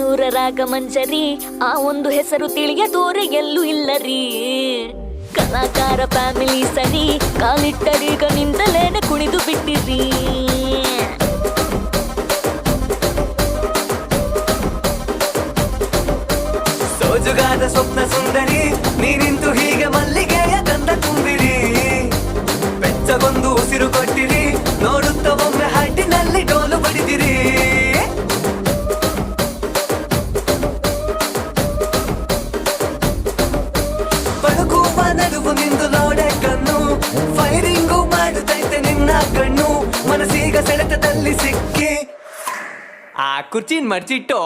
ಮಧುರ ರಾಗ ಮಂಜರಿ, ಆ ಒಂದು ಹೆಸರು ತಿಳಿಯದೋರೆ ಎಲ್ಲೂ ಇಲ್ಲರಿ. ಕಲಾಕಾರ ಫ್ಯಾಮಿಲಿ ಸರಿ, ಕಾಲಿಟ್ಟರೀಗ ನಿಂದಲೇನೆ ಕುಣಿದು ಬಿಟ್ಟಿರಿ. ಸೋಜುಗಾದ ಸ್ವಪ್ನ ಸುಂದರಿ, ನೀನಿಂತು ಹೀಗೆ ಮಲ್ಲಿಗೆಯ ಗಂಧ ತುಂಬಿರಿ. ಬೆಚ್ಚಗೊಂದು ಉಸಿರು ಕೊಟ್ಟಿರಿ, ನೋಡುತ್ತ ಒಮ್ಮೆ ಹಾಟಿನಲ್ಲಿ ಡೋಲು ಬಡಿದಿರಿ. ಬಳುಕುವ ನಡುವು ನಿಂದು ನೋಡೆ ಕಣ್ಣು, ಫೈರಿಂಗು ಮಾಡುತ್ತೈತೆ ನಿನ್ನ ಕಣ್ಣು. ಮನಸ್ಸೀಗ ಸೆಳೆತದಲ್ಲಿ ಸಿಕ್ಕಿ ಆ ಕುರ್ಚಿನ್ ಮಡ್ಚಿಟ್ಟು